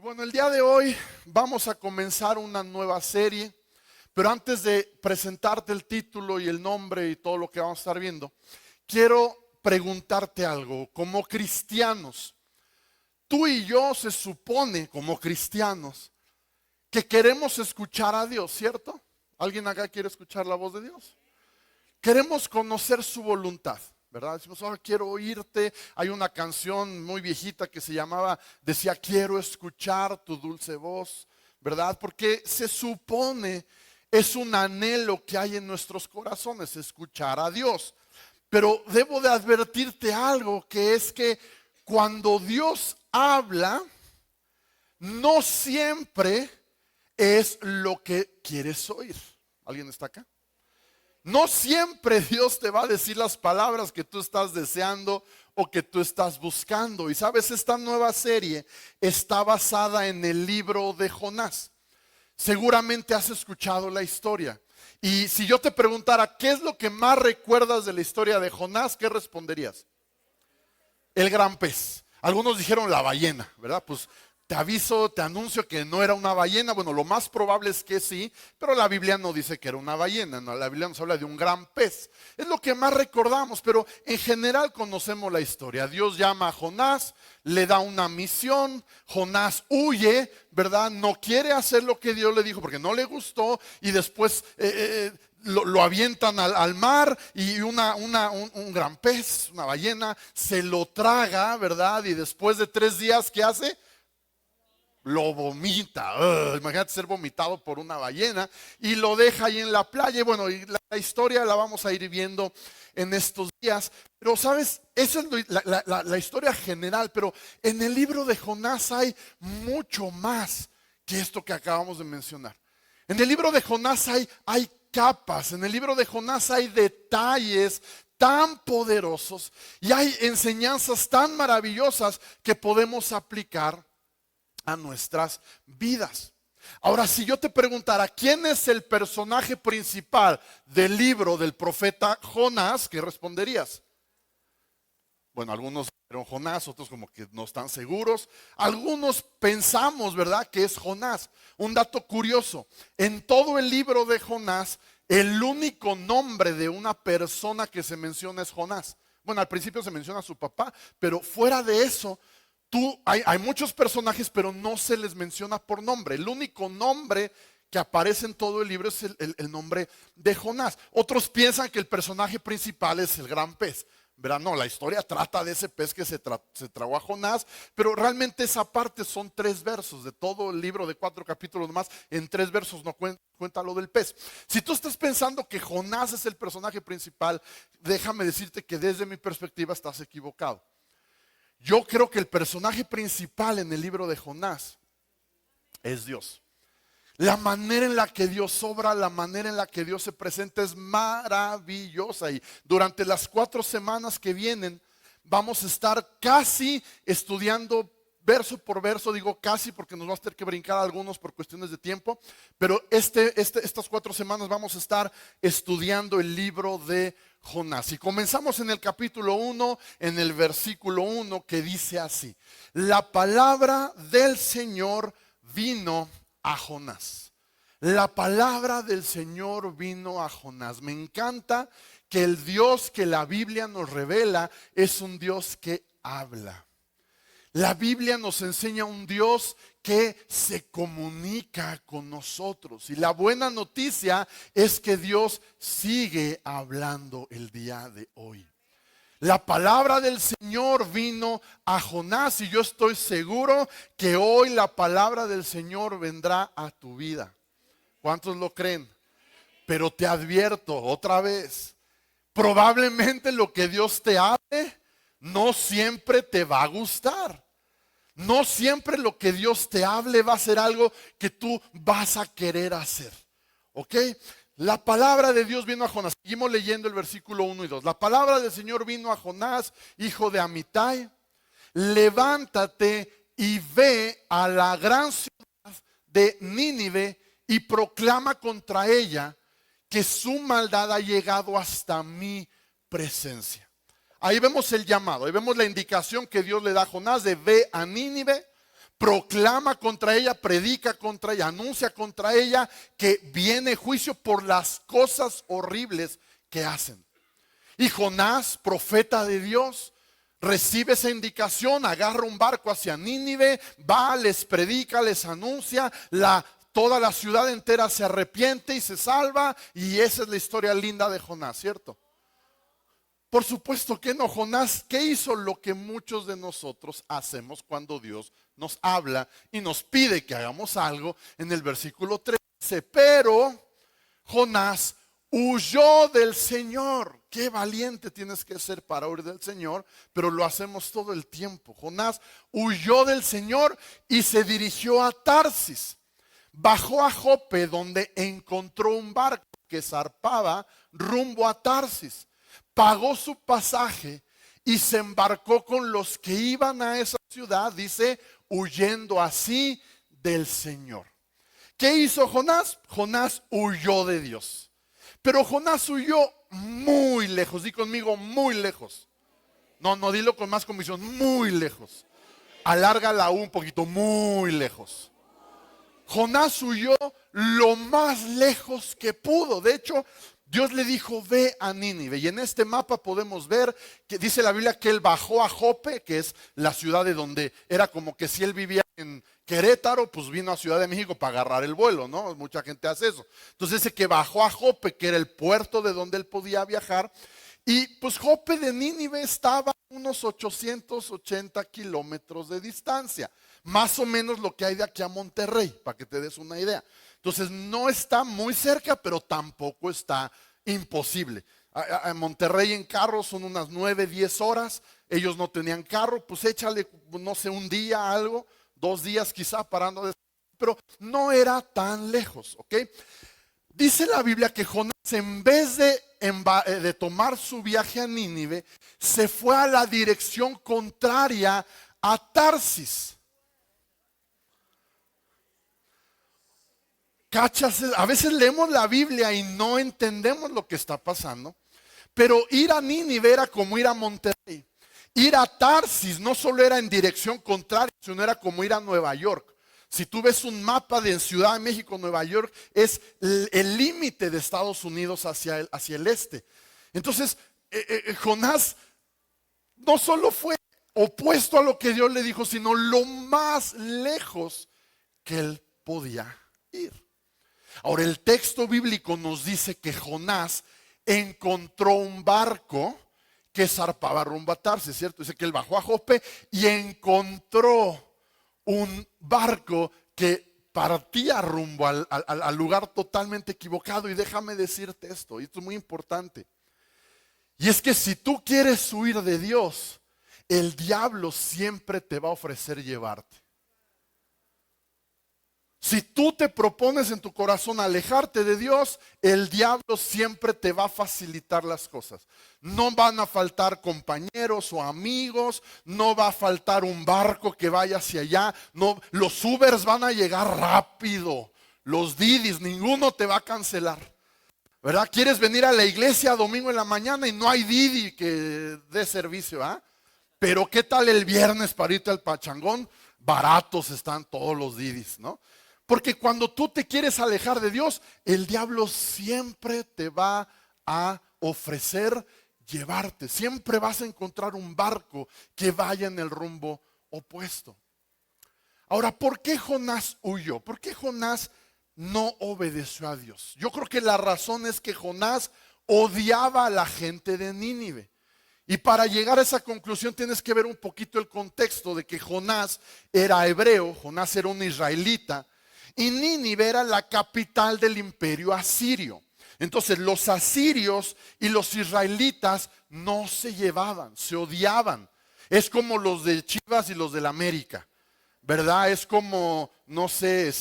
Y bueno, el día de hoy vamos a comenzar una nueva serie, pero antes de presentarte el título y el nombre y todo lo que vamos a estar viendo, quiero preguntarte algo. Como cristianos, tú y yo se supone como cristianos que queremos escuchar a Dios, ¿cierto? ¿Alguien acá quiere escuchar la voz de Dios? Queremos conocer su voluntad, ¿verdad? Decimos, quiero oírte. Hay una canción muy viejita que decía, quiero escuchar tu dulce voz, ¿verdad? Porque se supone, es un anhelo que hay en nuestros corazones, escuchar a Dios. Pero debo de advertirte algo, que es que cuando Dios habla, no siempre es lo que quieres oír. ¿Alguien está acá? No siempre Dios te va a decir las palabras que tú estás deseando o que tú estás buscando. Y sabes, esta nueva serie está basada en el libro de Jonás. Seguramente has escuchado la historia. Y si yo te preguntara, ¿qué es lo que más recuerdas de la historia de Jonás? ¿Qué responderías? El gran pez. Algunos dijeron la ballena, ¿verdad? Pues te aviso, te anuncio que no era una ballena. Bueno, lo más probable es que sí, pero la Biblia no dice que era una ballena, no, la Biblia nos habla de un gran pez. Es lo que más recordamos, pero en general conocemos la historia. Dios llama a Jonás, le da una misión, Jonás huye, ¿verdad? No quiere hacer lo que Dios le dijo porque no le gustó, y después lo avientan al mar, y un gran pez, una ballena, se lo traga, ¿verdad? Y después de 3 días, ¿qué hace? Lo vomita. Imagínate ser vomitado por una ballena, y lo deja ahí en la playa. Y bueno, y la historia la vamos a ir viendo en estos días. Pero sabes, esa es la historia general. Pero en el libro de Jonás hay mucho más que esto que acabamos de mencionar. En el libro de Jonás hay capas. En el libro de Jonás hay detalles tan poderosos y hay enseñanzas tan maravillosas que podemos aplicar a nuestras vidas. Ahora, si yo te preguntara, ¿quién es el personaje principal del libro del profeta Jonás? ¿Qué responderías? Bueno, algunos dijeron Jonás, otros como que no están seguros. Algunos pensamos, ¿verdad?, que es Jonás. Un dato curioso, en todo el libro de Jonás, el único nombre de una persona que se menciona es Jonás. Bueno, al principio se menciona a su papá, pero fuera de eso, hay muchos personajes, pero no se les menciona por nombre. El único nombre que aparece en todo el libro es el nombre de Jonás. Otros piensan que el personaje principal es el gran pez. Verán, no, la historia trata de ese pez que se tragó a Jonás, pero realmente esa parte son 3 versos de todo el libro de 4 capítulos más. En 3 versos no cuenta lo del pez. Si tú estás pensando que Jonás es el personaje principal, déjame decirte que desde mi perspectiva estás equivocado. Yo creo que el personaje principal en el libro de Jonás es Dios. La manera en la que Dios obra, la manera en la que Dios se presenta es maravillosa. Y durante las 4 semanas que vienen vamos a estar casi estudiando verso por verso. Digo casi porque nos va a tener que brincar algunos por cuestiones de tiempo. Pero estas 4 semanas vamos a estar estudiando el libro de Jonás. Y comenzamos en el capítulo 1, en el versículo 1, que dice así: la palabra del Señor vino a Jonás. La palabra del Señor vino a Jonás. Me encanta que el Dios que la Biblia nos revela es un Dios que habla. La Biblia nos enseña un Dios que se comunica con nosotros. Y la buena noticia es que Dios sigue hablando el día de hoy. La palabra del Señor vino a Jonás, y yo estoy seguro que hoy la palabra del Señor vendrá a tu vida. ¿Cuántos lo creen? Pero te advierto otra vez, probablemente lo que Dios te hable no siempre te va a gustar. No siempre lo que Dios te hable va a ser algo que tú vas a querer hacer. ¿Ok? La palabra de Dios vino a Jonás. Seguimos leyendo el versículo 1 y 2. La palabra del Señor vino a Jonás, hijo de Amitai: levántate y ve a la gran ciudad de Nínive y proclama contra ella que su maldad ha llegado hasta mi presencia. Ahí vemos el llamado, ahí vemos la indicación que Dios le da a Jonás de ve a Nínive, proclama contra ella, predica contra ella, anuncia contra ella que viene juicio por las cosas horribles que hacen. Y Jonás, profeta de Dios, recibe esa indicación, agarra un barco hacia Nínive, va, les predica, les anuncia, toda la ciudad entera se arrepiente y se salva, y esa es la historia linda de Jonás, ¿cierto? Por supuesto que no. Jonás, ¿qué hizo? Lo que muchos de nosotros hacemos cuando Dios nos habla y nos pide que hagamos algo. En el versículo 3 dice, pero Jonás huyó del Señor. Qué valiente tienes que ser para huir del Señor, pero lo hacemos todo el tiempo. Jonás huyó del Señor y se dirigió a Tarsis. Bajó a Jope, donde encontró un barco que zarpaba rumbo a Tarsis. Pagó su pasaje y se embarcó con los que iban a esa ciudad, dice, huyendo así del Señor. ¿Qué hizo Jonás? Jonás huyó de Dios. Pero Jonás huyó muy lejos. Di conmigo, muy lejos. No, dilo con más convicción, muy lejos. Alarga la U un poquito, muy lejos. Jonás huyó lo más lejos que pudo. De hecho, Dios le dijo, ve a Nínive. Y en este mapa podemos ver que dice la Biblia que él bajó a Jope, que es la ciudad de donde era como que si él vivía en Querétaro, pues vino a Ciudad de México para agarrar el vuelo, ¿no? Mucha gente hace eso. Entonces dice que bajó a Jope, que era el puerto de donde él podía viajar. Y pues Jope de Nínive estaba a unos 880 kilómetros de distancia. Más o menos lo que hay de aquí a Monterrey, para que te des una idea. Entonces no está muy cerca, pero tampoco está imposible. A Monterrey en carro son unas 9, 10 horas. Ellos no tenían carro, pues échale, no sé, un día algo, 2 días quizá parando. Pero no era tan lejos, ¿ok? Dice la Biblia que Jonás, en vez de tomar su viaje a Nínive, se fue a la dirección contraria a Tarsis. ¿Cachas? A veces leemos la Biblia y no entendemos lo que está pasando. Pero ir a Nínive era como ir a Monterrey. Ir a Tarsis no solo era en dirección contraria, sino era como ir a Nueva York. Si tú ves un mapa de Ciudad de México, Nueva York es el límite de Estados Unidos hacia el este. Entonces, Jonás no solo fue opuesto a lo que Dios le dijo, sino lo más lejos que él podía ir. Ahora, el texto bíblico nos dice que Jonás encontró un barco que zarpaba rumbo a Tarsis, ¿cierto? Dice que él bajó a Jope y encontró un barco que partía rumbo al lugar totalmente equivocado. Y déjame decirte esto, y esto es muy importante. Y es que si tú quieres huir de Dios, el diablo siempre te va a ofrecer llevarte. Si tú te propones en tu corazón alejarte de Dios, el diablo siempre te va a facilitar las cosas. No van a faltar compañeros o amigos, no va a faltar un barco que vaya hacia allá. No, los Ubers van a llegar rápido, los Didis, ninguno te va a cancelar. ¿Verdad? ¿Quieres venir a la iglesia domingo en la mañana y no hay Didi que dé servicio? ¿Ah? Pero ¿qué tal el viernes para irte al pachangón? Baratos están todos los Didis, ¿no? Porque cuando tú te quieres alejar de Dios, el diablo siempre te va a ofrecer llevarte. Siempre vas a encontrar un barco que vaya en el rumbo opuesto. Ahora, ¿por qué Jonás huyó? ¿Por qué Jonás no obedeció a Dios? Yo creo que la razón es que Jonás odiaba a la gente de Nínive. Y para llegar a esa conclusión tienes que ver un poquito el contexto de que Jonás era hebreo, Jonás era un israelita. Y Nínive era la capital del imperio asirio. Entonces los asirios y los israelitas no se llevaban, se odiaban. Es como los de Chivas y los del América, ¿verdad? Es como, no sé,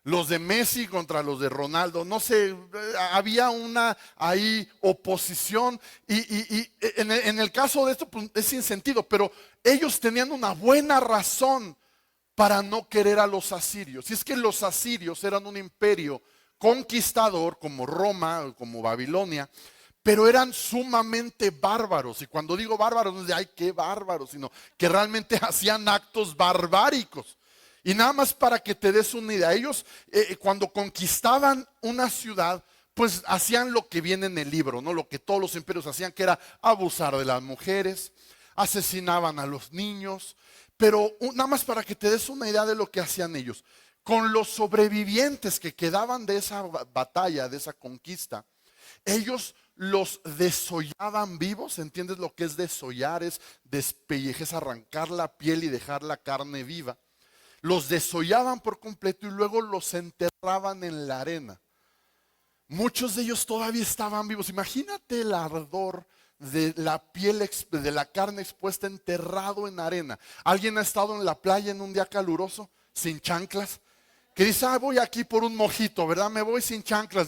los de Messi contra los de Ronaldo. No sé, había una ahí oposición. Y en el caso de esto pues, es sin sentido, pero ellos tenían una buena razón para no querer a los asirios. Y es que los asirios eran un imperio conquistador como Roma, como Babilonia, pero eran sumamente bárbaros. Y cuando digo bárbaros no es de ay qué bárbaros, sino que realmente hacían actos barbáricos. Y nada más para que te des una idea, ellos cuando conquistaban una ciudad, pues hacían lo que viene en el libro, ¿no? Lo que todos los imperios hacían, que era abusar de las mujeres, asesinaban a los niños. Pero nada más para que te des una idea de lo que hacían ellos. Con los sobrevivientes que quedaban de esa batalla, de esa conquista, ellos los desollaban vivos. ¿Entiendes lo que es desollar? Es despellejar, arrancar la piel y dejar la carne viva. Los desollaban por completo y luego los enterraban en la arena. Muchos de ellos todavía estaban vivos. Imagínate el ardor de la piel, de la carne expuesta, enterrado en arena. ¿Alguien ha estado en la playa en un día caluroso, sin chanclas? Que dice, voy aquí por un mojito, ¿verdad? Me voy sin chanclas.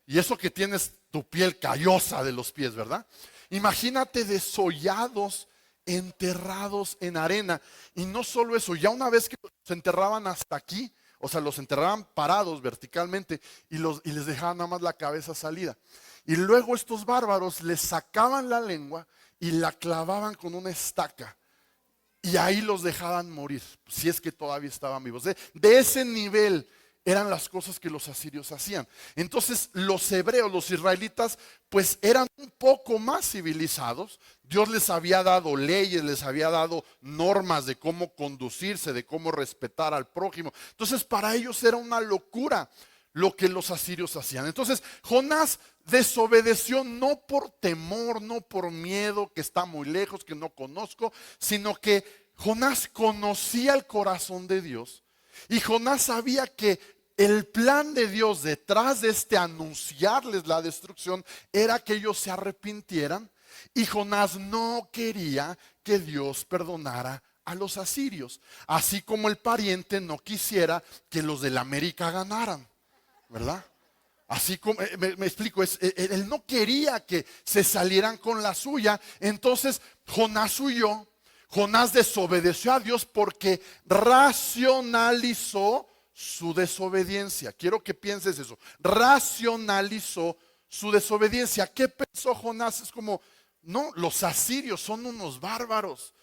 Y eso que tienes tu piel callosa de los pies, ¿verdad? Imagínate desollados, enterrados en arena. Y no solo eso, ya una vez que los enterraban hasta aquí, o sea, los enterraban parados verticalmente y les dejaban nada más la cabeza salida. Y luego estos bárbaros les sacaban la lengua y la clavaban con una estaca. Y ahí los dejaban morir, si es que todavía estaban vivos. De ese nivel eran las cosas que los asirios hacían. Entonces los hebreos, los israelitas, pues eran un poco más civilizados. Dios les había dado leyes, les había dado normas de cómo conducirse, de cómo respetar al prójimo. Entonces para ellos era una locura lo que los asirios hacían. Entonces Jonás desobedeció no por temor, no por miedo, que está muy lejos, que no conozco, sino que Jonás conocía el corazón de Dios. Y Jonás sabía que el plan de Dios detrás de anunciarles la destrucción era que ellos se arrepintieran. Y Jonás no quería que Dios perdonara a los asirios, así como el pariente no quisiera que los de la América ganaran, ¿verdad? Así como, me explico, él no quería que se salieran con la suya. Entonces Jonás huyó. Jonás desobedeció a Dios porque racionalizó su desobediencia. Quiero que pienses eso. Racionalizó su desobediencia. ¿Qué pensó Jonás? Es como, no, los asirios son unos bárbaros.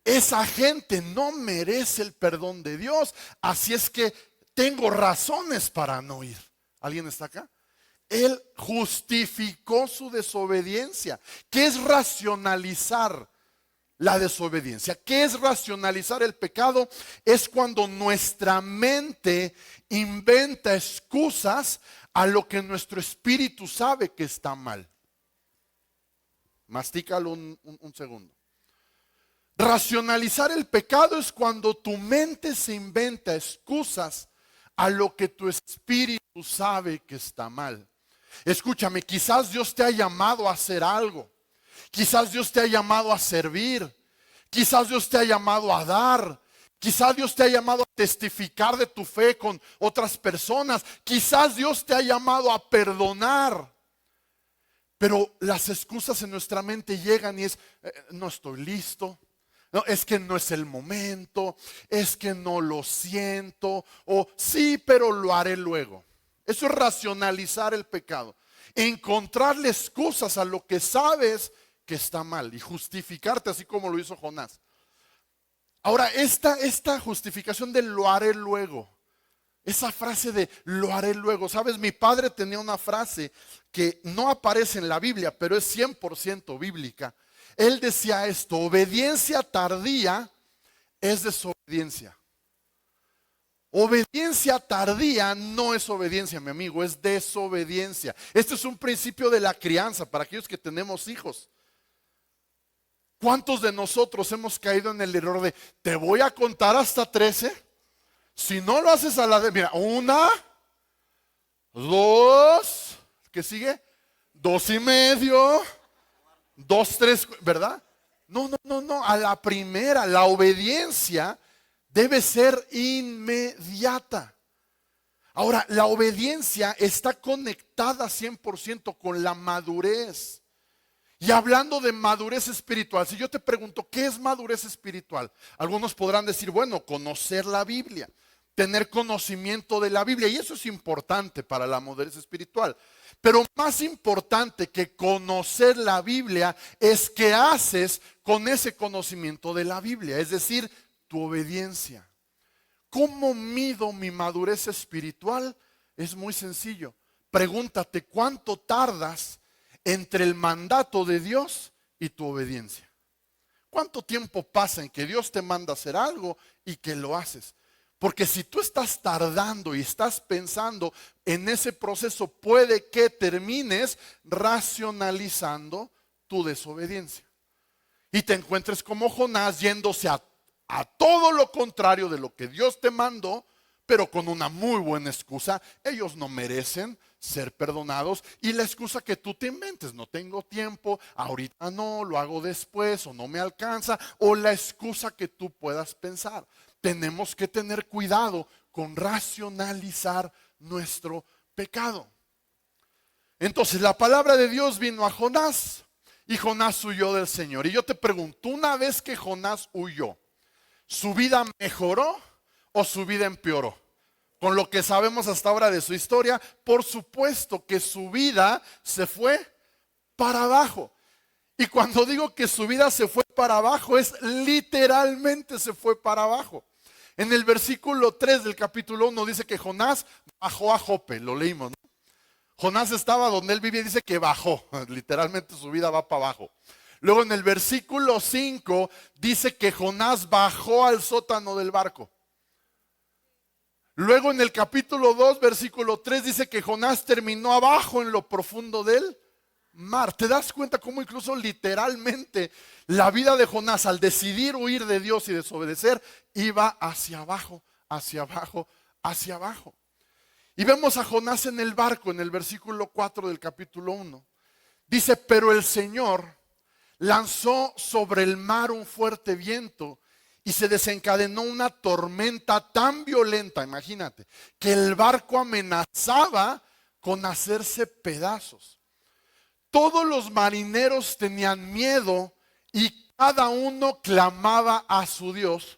Esa gente no merece el perdón de Dios. Así es que tengo razones para no ir. ¿Alguien está acá? Él justificó su desobediencia. ¿Qué es racionalizar la desobediencia? ¿Qué es racionalizar el pecado? Es cuando nuestra mente inventa excusas a lo que nuestro espíritu sabe que está mal. Mastícalo un segundo. Racionalizar el pecado es cuando tu mente se inventa excusas a lo que tu espíritu sabe que está mal. Escúchame, quizás Dios te ha llamado a hacer algo. Quizás Dios te ha llamado a servir. Quizás Dios te ha llamado a dar. Quizás Dios te ha llamado a testificar de tu fe con otras personas. Quizás Dios te ha llamado a perdonar. Pero las excusas en nuestra mente llegan y es, no estoy listo. No, es que no es el momento. Es que no lo siento. O sí, pero lo haré luego. Eso es racionalizar el pecado. Encontrarle excusas a lo que sabes que está mal y justificarte así como lo hizo Jonás. Ahora, esta justificación de lo haré luego, esa frase de lo haré luego, ¿sabes? Mi padre tenía una frase que no aparece en la Biblia, pero es 100% bíblica. Él decía esto: obediencia tardía es desobediencia. Obediencia tardía no es obediencia, mi amigo, es desobediencia. Este es un principio de la crianza para aquellos que tenemos hijos. ¿Cuántos de nosotros hemos caído en el error de te voy a contar hasta 13? Si no lo haces a la de, mira, 1, 2, ¿qué sigue? 2.5, 2, 3, ¿verdad? No, a la primera, la obediencia debe ser inmediata. Ahora, la obediencia está conectada 100% con la madurez. Y hablando de madurez espiritual, si yo te pregunto, ¿qué es madurez espiritual? Algunos podrán decir, bueno, conocer la Biblia, tener conocimiento de la Biblia, y eso es importante para la madurez espiritual. Pero más importante que conocer la Biblia es qué haces con ese conocimiento de la Biblia. Es decir, tu obediencia. ¿Cómo mido mi madurez espiritual? Es muy sencillo. Pregúntate cuánto tardas entre el mandato de Dios y tu obediencia. ¿Cuánto tiempo pasa en que Dios te manda hacer algo y que lo haces? Porque si tú estás tardando y estás pensando en ese proceso, puede que termines racionalizando tu desobediencia. Y te encuentres como Jonás yéndose a todo lo contrario de lo que Dios te mandó, pero con una muy buena excusa. Ellos no merecen ser perdonados, y la excusa que tú te inventes: no tengo tiempo, ahorita no, lo hago después, o no me alcanza, o la excusa que tú puedas pensar. Tenemos que tener cuidado con racionalizar nuestro pecado. Entonces la palabra de Dios vino a Jonás, y Jonás huyó del Señor. Y yo te pregunto, una vez que Jonás huyó, ¿su vida mejoró o su vida empeoró? Con lo que sabemos hasta ahora de su historia, por supuesto que su vida se fue para abajo. Y cuando digo que su vida se fue para abajo, es literalmente se fue para abajo. En el versículo 3 del capítulo 1 dice que Jonás bajó a Jope, lo leímos, ¿no? Jonás estaba donde él vivía y dice que bajó, literalmente su vida va para abajo. Luego en el versículo 5 dice que Jonás bajó al sótano del barco. Luego en el capítulo 2, versículo 3 dice que Jonás terminó abajo en lo profundo del mar. ¿Te das cuenta cómo incluso literalmente la vida de Jonás, al decidir huir de Dios y desobedecer, iba hacia abajo, hacia abajo, hacia abajo? Y vemos a Jonás en el barco en el versículo 4 del capítulo 1. Dice: pero el Señor lanzó sobre el mar un fuerte viento y se desencadenó una tormenta tan violenta, imagínate, que el barco amenazaba con hacerse pedazos. Todos los marineros tenían miedo y cada uno clamaba a su Dios,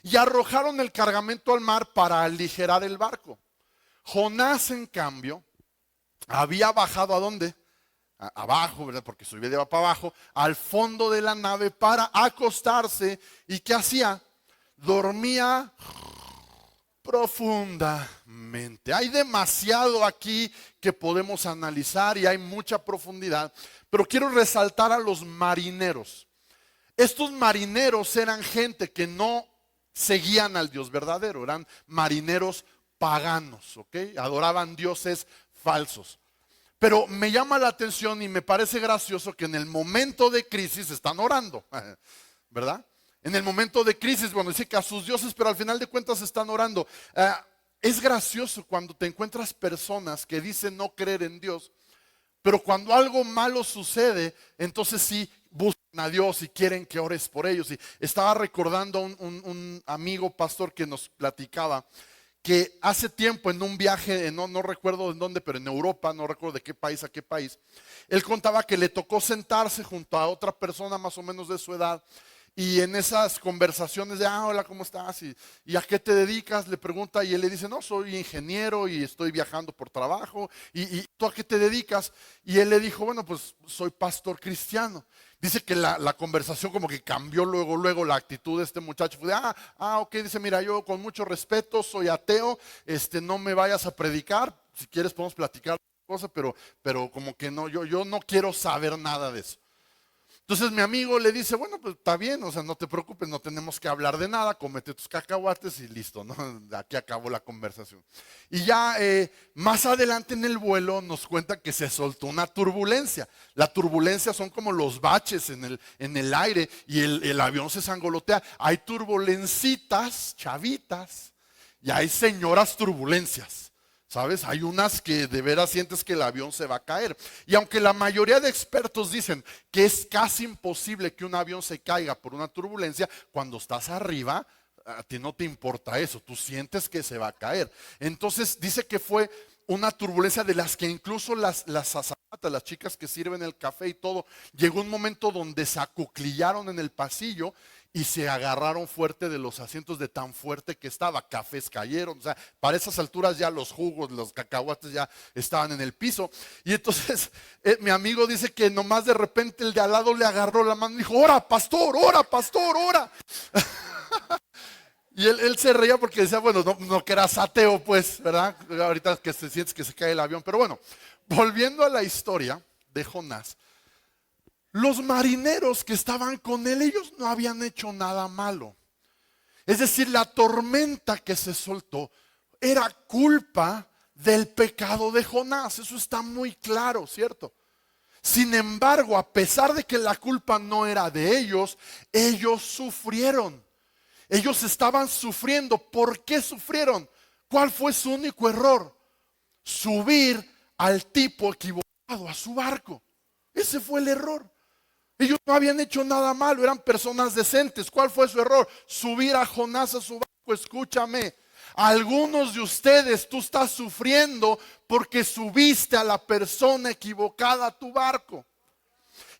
y arrojaron el cargamento al mar para aligerar el barco. Jonás, en cambio, había bajado ¿a dónde? Abajo, ¿verdad? Porque su vida iba para abajo, al fondo de la nave para acostarse. ¿Y qué hacía? Dormía profundamente. Hay demasiado aquí que podemos analizar y hay mucha profundidad, pero quiero resaltar a los marineros. Estos marineros eran gente que no seguían al Dios verdadero, eran marineros paganos, ¿ok? Adoraban dioses falsos. Pero me llama la atención y me parece gracioso que en el momento de crisis están orando, ¿verdad? En el momento de crisis, bueno, dice que a sus dioses, pero al final de cuentas están orando. Es gracioso cuando te encuentras personas que dicen no creer en Dios, pero cuando algo malo sucede, entonces sí buscan a Dios y quieren que ores por ellos. Y estaba recordando un amigo pastor que nos platicaba que hace tiempo en un viaje, no recuerdo en dónde, pero en Europa, no recuerdo de qué país a qué país, él contaba que le tocó sentarse junto a otra persona más o menos de su edad, y en esas conversaciones de, hola, ¿cómo estás? ¿Y a qué te dedicas? Le pregunta, y él le dice, no, soy ingeniero y estoy viajando por trabajo. ¿Y tú a qué te dedicas? Y él le dijo, bueno, pues soy pastor cristiano. Dice que la conversación como que cambió luego la actitud de este muchacho. Fue de, ok, dice, mira, yo con mucho respeto soy ateo, no me vayas a predicar, si quieres podemos platicar cosas, pero como que no, yo no quiero saber nada de eso. Entonces mi amigo le dice, bueno, pues está bien, o sea, no te preocupes, no tenemos que hablar de nada, cómete tus cacahuates y listo, ¿no? Aquí acabó la conversación. Y ya más adelante en el vuelo nos cuenta que se soltó una turbulencia. La turbulencia son como los baches en el aire y el avión se sangolotea. Hay turbulencitas, chavitas, y hay señoras turbulencias. ¿Sabes? Hay unas que de veras sientes que el avión se va a caer. Y aunque la mayoría de expertos dicen que es casi imposible que un avión se caiga por una turbulencia, cuando estás arriba, a ti no te importa eso, tú sientes que se va a caer. Entonces dice que fue una turbulencia de las que incluso las azafatas, las chicas que sirven el café y todo, llegó un momento donde se acuclillaron en el pasillo y se agarraron fuerte de los asientos de tan fuerte que estaba. Cafés cayeron, o sea, para esas alturas ya los jugos, los cacahuates ya estaban en el piso. Y entonces mi amigo dice que nomás de repente el de al lado le agarró la mano y dijo, ora pastor, ora pastor, ora. Y él se reía porque decía, bueno, no que eras ateo, pues, ¿verdad? Ahorita que se sientes que se cae el avión. Pero bueno, volviendo a la historia de Jonás, los marineros que estaban con él, ellos no habían hecho nada malo. Es decir, la tormenta que se soltó era culpa del pecado de Jonás. Eso está muy claro, ¿cierto? Sin embargo, a pesar de que la culpa no era de ellos, ellos sufrieron. Ellos estaban sufriendo. ¿Por qué sufrieron? ¿Cuál fue su único error? Subir al tipo equivocado a su barco. Ese fue el error. Ellos no habían hecho nada malo, eran personas decentes. ¿Cuál fue su error? Subir a Jonás a su barco. Escúchame, algunos de ustedes tú estás sufriendo porque subiste a la persona equivocada a tu barco.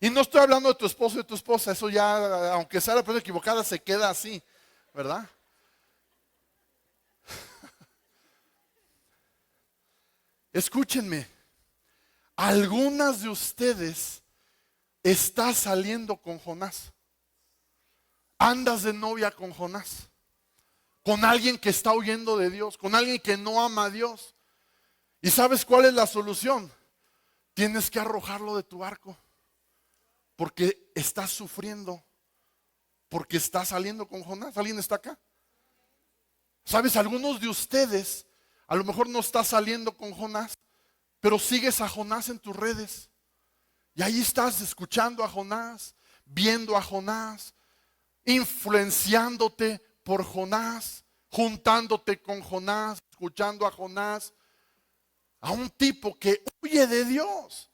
Y no estoy hablando de tu esposo y de tu esposa, eso ya, aunque sea la persona equivocada, se queda así, ¿verdad? Escúchenme, algunas de ustedes están saliendo con Jonás. Andas de novia con Jonás, con alguien que está huyendo de Dios, con alguien que no ama a Dios. ¿Y sabes cuál es la solución? Tienes que arrojarlo de tu barco, porque estás sufriendo, porque estás saliendo con Jonás. ¿Alguien está acá? ¿Sabes? Algunos de ustedes a lo mejor no estás saliendo con Jonás, pero sigues a Jonás en tus redes. Y ahí estás escuchando a Jonás, viendo a Jonás, influenciándote por Jonás, juntándote con Jonás, escuchando a Jonás, a un tipo que huye de Dios.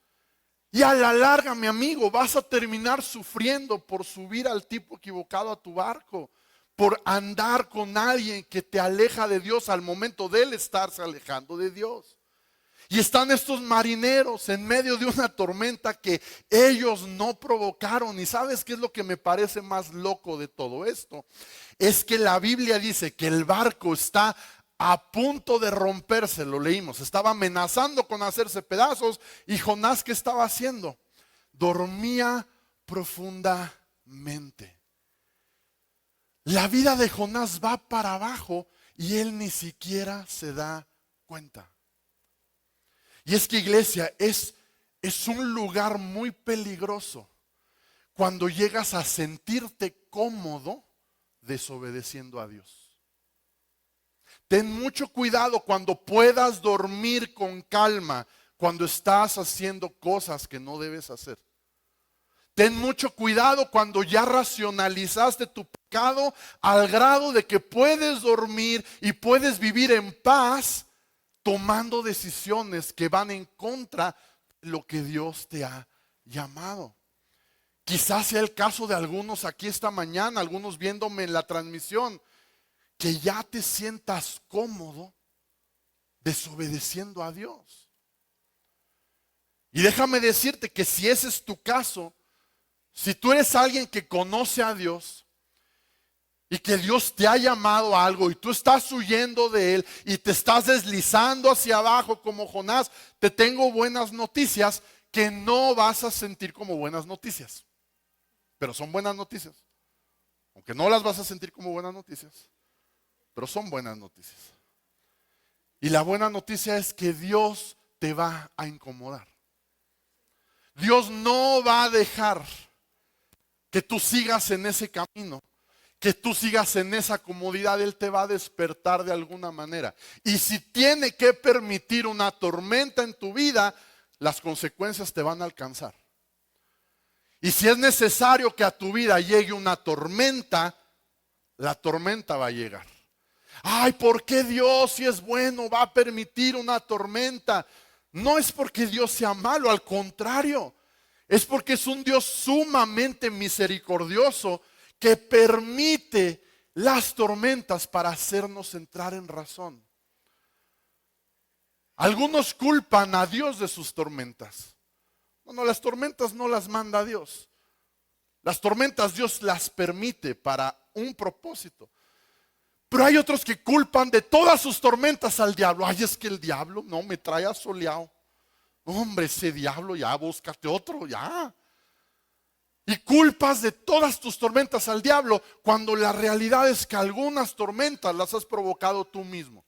Y a la larga, mi amigo, vas a terminar sufriendo por subir al tipo equivocado a tu barco, por andar con alguien que te aleja de Dios al momento de él estarse alejando de Dios. Y están estos marineros en medio de una tormenta que ellos no provocaron. ¿Y sabes qué es lo que me parece más loco de todo esto? Es que la Biblia dice que el barco está a punto de romperse, lo leímos. Estaba amenazando con hacerse pedazos. Y Jonás, ¿qué estaba haciendo? Dormía profundamente. La vida de Jonás va para abajo y él ni siquiera se da cuenta. Y es que, iglesia, es un lugar muy peligroso cuando llegas a sentirte cómodo desobedeciendo a Dios. Ten mucho cuidado cuando puedas dormir con calma, cuando estás haciendo cosas que no debes hacer. Ten mucho cuidado cuando ya racionalizaste tu pecado al grado de que puedes dormir y puedes vivir en paz, tomando decisiones que van en contra de lo que Dios te ha llamado. Quizás sea el caso de algunos aquí esta mañana, algunos viéndome en la transmisión, que ya te sientas cómodo desobedeciendo a Dios. Y déjame decirte que si ese es tu caso, si tú eres alguien que conoce a Dios, y que Dios te ha llamado a algo y tú estás huyendo de él y te estás deslizando hacia abajo como Jonás, te tengo buenas noticias que no vas a sentir como buenas noticias. Pero son buenas noticias. Aunque no las vas a sentir como buenas noticias, pero son buenas noticias. Y la buena noticia es que Dios te va a incomodar. Dios no va a dejar que tú sigas en ese camino, que tú sigas en esa comodidad. Él te va a despertar de alguna manera. Y si tiene que permitir una tormenta en tu vida, las consecuencias te van a alcanzar. Y si es necesario que a tu vida llegue una tormenta, la tormenta va a llegar. Ay, ¿por qué Dios, si es bueno, va a permitir una tormenta? No es porque Dios sea malo, al contrario. Es porque es un Dios sumamente misericordioso que permite las tormentas para hacernos entrar en razón. Algunos culpan a Dios de sus tormentas. No, las tormentas no las manda Dios. Las tormentas Dios las permite para un propósito. Pero hay otros que culpan de todas sus tormentas al diablo. Ay, es que el diablo no me trae asoleado. Hombre, ese diablo, ya búscate otro, ya. Y culpas de todas tus tormentas al diablo cuando la realidad es que algunas tormentas las has provocado tú mismo.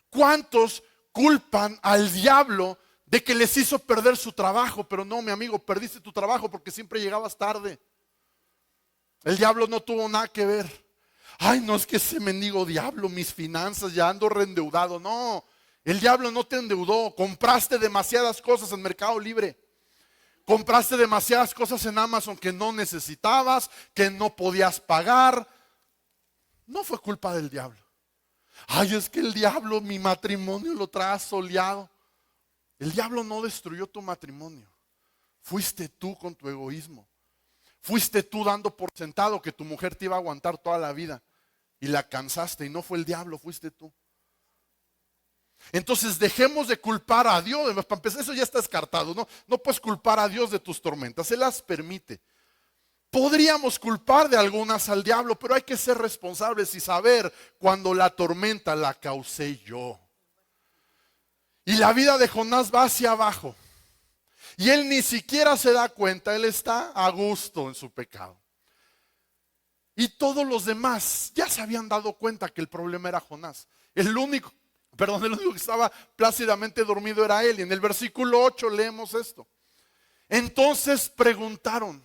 ¿Cuántos culpan al diablo de que les hizo perder su trabajo? Pero no, mi amigo, perdiste tu trabajo porque siempre llegabas tarde. El diablo no tuvo nada que ver. Ay, no, es que ese mendigo diablo, mis finanzas, ya ando reendeudado. No, el diablo no te endeudó. Compraste demasiadas cosas en Mercado Libre. Compraste demasiadas cosas en Amazon que no necesitabas, que no podías pagar. No fue culpa del diablo. Ay, es que el diablo, mi matrimonio lo trae asoleado. El diablo no destruyó tu matrimonio. Fuiste tú con tu egoísmo. Fuiste tú dando por sentado que tu mujer te iba a aguantar toda la vida. Y la cansaste y no fue el diablo, fuiste tú. Entonces dejemos de culpar a Dios. Para empezar, eso ya está descartado. No puedes culpar a Dios de tus tormentas. Él las permite. Podríamos culpar de algunas al diablo, pero hay que ser responsables y saber cuando la tormenta la causé yo. Y la vida de Jonás va hacia abajo. Y él ni siquiera se da cuenta. Él está a gusto en su pecado. Y todos los demás ya se habían dado cuenta que el problema era Jonás. El único que estaba plácidamente dormido era él. Y en el versículo 8 leemos esto. Entonces preguntaron: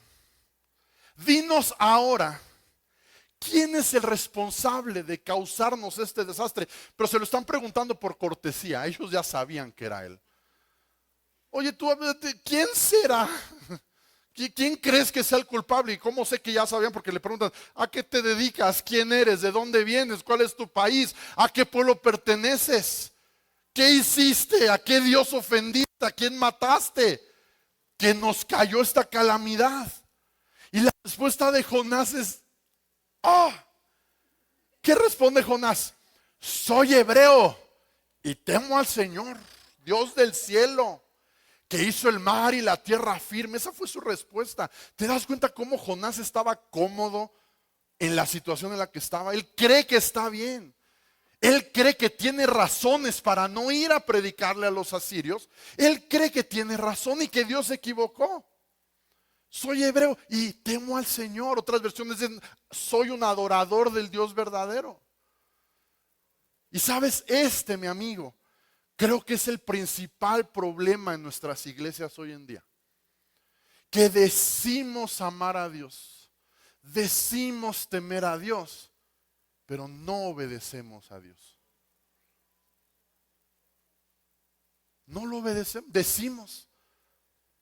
dinos ahora, ¿quién es el responsable de causarnos este desastre? Pero se lo están preguntando por cortesía. Ellos ya sabían que era él. Oye, tú, ¿quién será? ¿Quién crees que sea el culpable? ¿Y cómo sé que ya sabían? Porque le preguntan: ¿a qué te dedicas? ¿Quién eres? ¿De dónde vienes? ¿Cuál es tu país? ¿A qué pueblo perteneces? ¿Qué hiciste? ¿A qué Dios ofendiste? ¿A quién mataste? Que nos cayó esta calamidad. Y la respuesta de Jonás es: ¡oh! ¿Qué responde Jonás? Soy hebreo y temo al Señor, Dios del cielo, que hizo el mar y la tierra firme. Esa fue su respuesta. ¿Te das cuenta cómo Jonás estaba cómodo en la situación en la que estaba? Él cree que está bien. Él cree que tiene razones para no ir a predicarle a los asirios. Él cree que tiene razón y que Dios se equivocó. Soy hebreo y temo al Señor. Otras versiones dicen: soy un adorador del Dios verdadero. Y sabes, mi amigo, creo que es el principal problema en nuestras iglesias hoy en día. Que decimos amar a Dios, decimos temer a Dios, pero no obedecemos a Dios. No lo obedecemos. Decimos: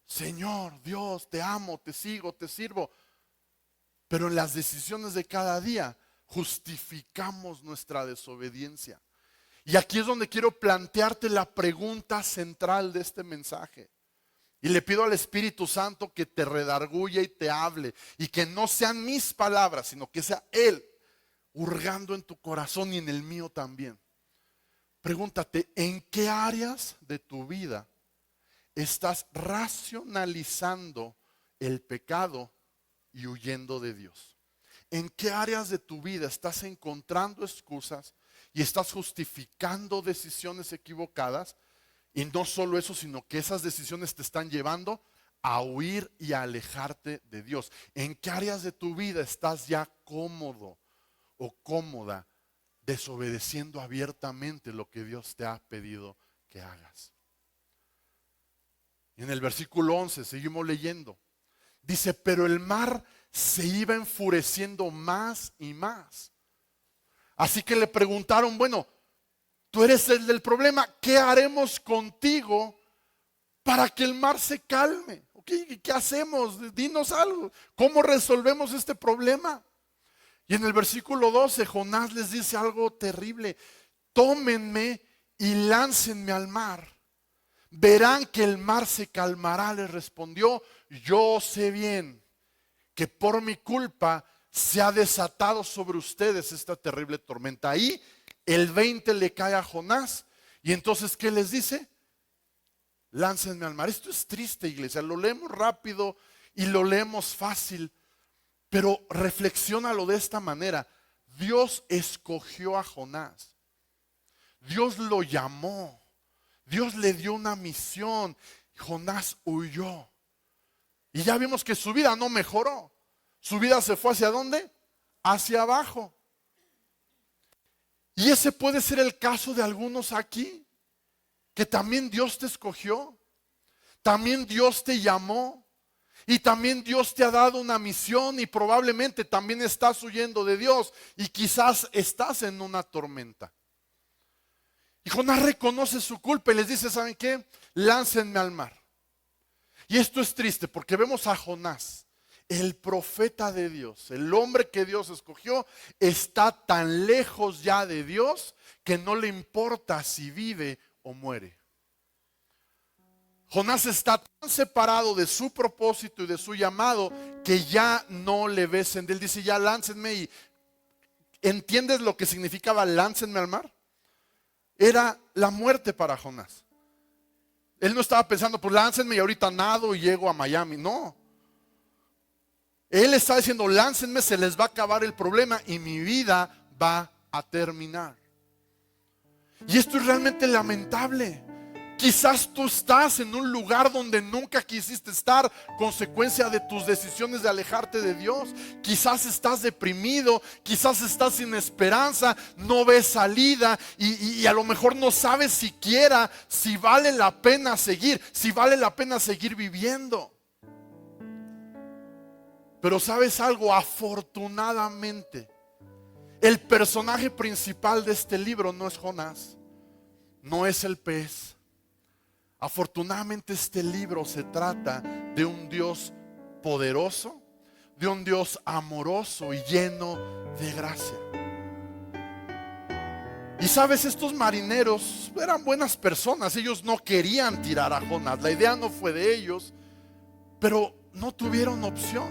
Señor, Dios, te amo, te sigo, te sirvo. Pero en las decisiones de cada día justificamos nuestra desobediencia. Y aquí es donde quiero plantearte la pregunta central de este mensaje. Y le pido al Espíritu Santo que te redarguya y te hable. Y que no sean mis palabras, sino que sea Él hurgando en tu corazón y en el mío también. Pregúntate: ¿en qué áreas de tu vida estás racionalizando el pecado y huyendo de Dios? ¿En qué áreas de tu vida estás encontrando excusas y estás justificando decisiones equivocadas? Y no solo eso, sino que esas decisiones te están llevando a huir y a alejarte de Dios. ¿En qué áreas de tu vida estás ya cómodo o cómoda desobedeciendo abiertamente lo que Dios te ha pedido que hagas? Y en el versículo 11 seguimos leyendo. Dice: pero el mar se iba enfureciendo más y más. Así que le preguntaron: bueno, tú eres el del problema, ¿qué haremos contigo para que el mar se calme? ¿Qué hacemos? Dinos algo. ¿Cómo resolvemos este problema? Y en el versículo 12 Jonás les dice algo terrible: tómenme y láncenme al mar. Verán que el mar se calmará. Les respondió: yo sé bien que por mi culpa se ha desatado sobre ustedes esta terrible tormenta. Ahí el 20 le cae a Jonás. Y entonces, ¿qué les dice? Láncenme al mar. Esto es triste, iglesia. Lo leemos rápido y lo leemos fácil. Pero reflexiónalo de esta manera. Dios escogió a Jonás. Dios lo llamó. Dios le dio una misión. Jonás huyó. Y ya vimos que su vida no mejoró. Su vida se fue ¿hacia dónde? Hacia abajo. Y ese puede ser el caso de algunos aquí, que también Dios te escogió, también Dios te llamó y también Dios te ha dado una misión y probablemente también estás huyendo de Dios y quizás estás en una tormenta. Y Jonás reconoce su culpa y les dice, ¿saben qué? Láncenme al mar. Y esto es triste porque vemos a Jonás, el profeta de Dios, el hombre que Dios escogió, está tan lejos ya de Dios que no le importa si vive o muere. Jonás está tan separado de su propósito y de su llamado que ya no le ve sentido. Él dice, ya láncenme. Y ¿entiendes lo que significaba láncenme al mar? Era la muerte para Jonás. Él no estaba pensando, pues láncenme y ahorita nado y llego a Miami. No. Él está diciendo, láncenme, se les va a acabar el problema y mi vida va a terminar. Y esto es realmente lamentable. Quizás tú estás en un lugar donde nunca quisiste estar, consecuencia de tus decisiones de alejarte de Dios. Quizás estás deprimido, quizás estás sin esperanza, no ves salida y a lo mejor no sabes siquiera si vale la pena seguir, si vale la pena seguir viviendo. Pero ¿sabes algo? Afortunadamente, el personaje principal de este libro no es Jonás, no es el pez. Afortunadamente este libro se trata de un Dios poderoso, de un Dios amoroso y lleno de gracia. Y sabes, estos marineros eran buenas personas, ellos no querían tirar a Jonás, la idea no fue de ellos, pero no tuvieron opción.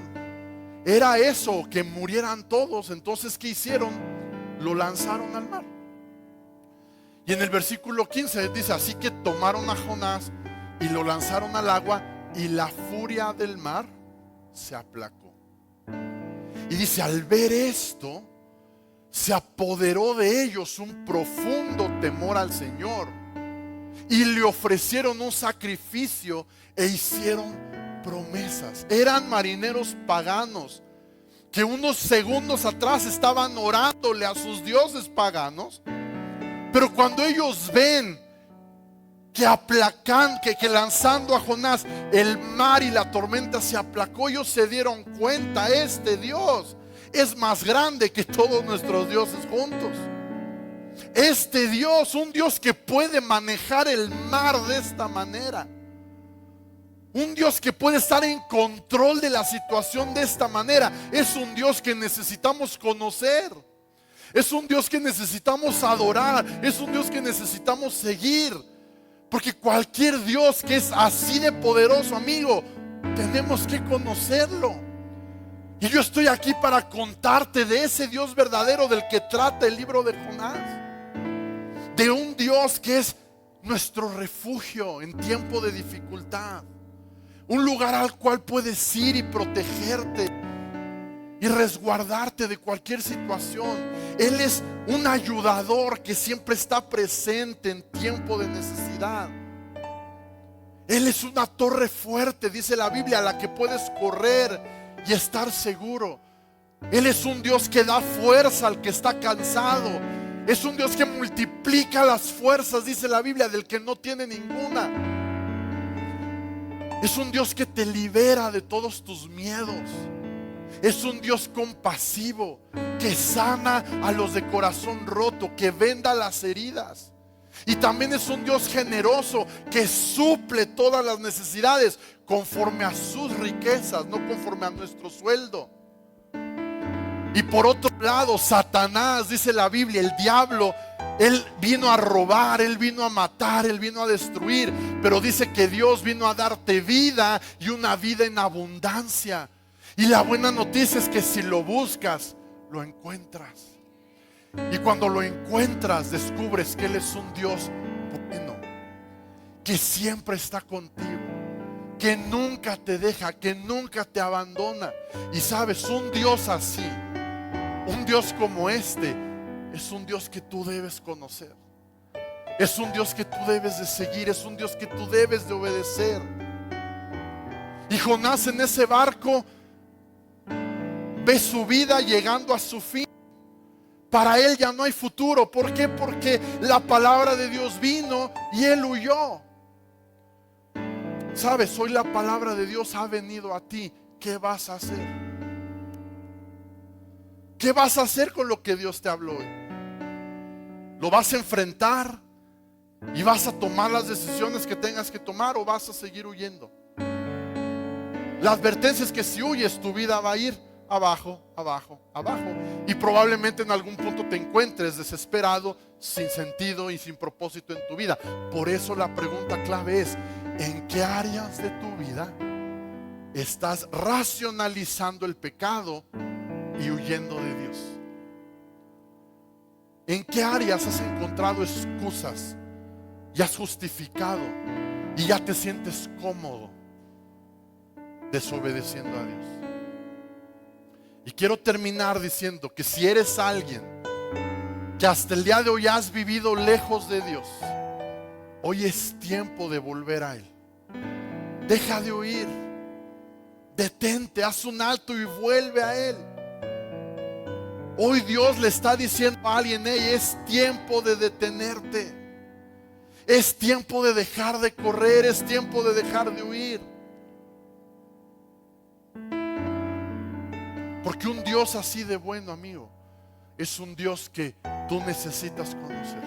Era eso, que murieran todos. Entonces, ¿qué hicieron? Lo lanzaron al mar. Y en el versículo 15 dice, así que tomaron a Jonás y lo lanzaron al agua y la furia del mar se aplacó. Y dice, al ver esto, se apoderó de ellos un profundo temor al Señor y le ofrecieron un sacrificio e hicieron promesas. Eran marineros paganos que unos segundos atrás estaban orándole a sus dioses paganos. Pero cuando ellos ven que lanzando a Jonás el mar y la tormenta se aplacó, ellos se dieron cuenta, este Dios es más grande que todos nuestros dioses juntos. Este Dios, un Dios que puede manejar el mar de esta manera, un Dios que puede estar en control de la situación de esta manera, es un Dios que necesitamos conocer. Es un Dios que necesitamos adorar. Es un Dios que necesitamos seguir. Porque cualquier Dios que es así de poderoso, amigo, tenemos que conocerlo. Y yo estoy aquí para contarte de ese Dios verdadero del que trata el libro de Jonás. De un Dios que es nuestro refugio en tiempo de dificultad. Un lugar al cual puedes ir y protegerte y resguardarte de cualquier situación. Él es un ayudador que siempre está presente en tiempo de necesidad. Él es una torre fuerte, dice la Biblia, a la que puedes correr y estar seguro. Él es un Dios que da fuerza al que está cansado. Es un Dios que multiplica las fuerzas, dice la Biblia, del que no tiene ninguna. Es un Dios que te libera de todos tus miedos. Es un Dios compasivo que sana a los de corazón roto, que venda las heridas. Y también es un Dios generoso que suple todas las necesidades conforme a sus riquezas, no conforme a nuestro sueldo. Y por otro lado, Satanás, dice la Biblia, el diablo, él vino a robar, él vino a matar, él vino a destruir. Pero dice que Dios vino a darte vida y una vida en abundancia. Y la buena noticia es que si lo buscas, lo encuentras. Y cuando lo encuentras, descubres que Él es un Dios bueno, que siempre está contigo, que nunca te deja, que nunca te abandona. Y sabes, un Dios así, un Dios como este, es un Dios que tú debes conocer. Es un Dios que tú debes de seguir, es un Dios que tú debes de obedecer. Y Jonás en ese barco ve su vida llegando a su fin. Para él ya no hay futuro. ¿Por qué? Porque la palabra de Dios vino y él huyó. Sabes, hoy la palabra de Dios ha venido a ti. ¿Qué vas a hacer? ¿Qué vas a hacer con lo que Dios te habló hoy? ¿Lo vas a enfrentar y vas a tomar las decisiones que tengas que tomar, o vas a seguir huyendo? La advertencia es que si huyes, tu vida va a ir abajo, abajo, abajo. Y probablemente en algún punto te encuentres desesperado, sin sentido y sin propósito en tu vida. Por eso la pregunta clave es: ¿en qué áreas de tu vida estás racionalizando el pecado y huyendo de Dios? ¿En qué áreas has encontrado excusas y has justificado y ya te sientes cómodo desobedeciendo a Dios? Y quiero terminar diciendo que si eres alguien que hasta el día de hoy has vivido lejos de Dios, hoy es tiempo de volver a Él. Deja de huir, detente, haz un alto y vuelve a Él. Hoy Dios le está diciendo a alguien: hey, es tiempo de detenerte, es tiempo de dejar de correr, es tiempo de dejar de huir. Porque un Dios así de bueno, amigo, es un Dios que tú necesitas conocer.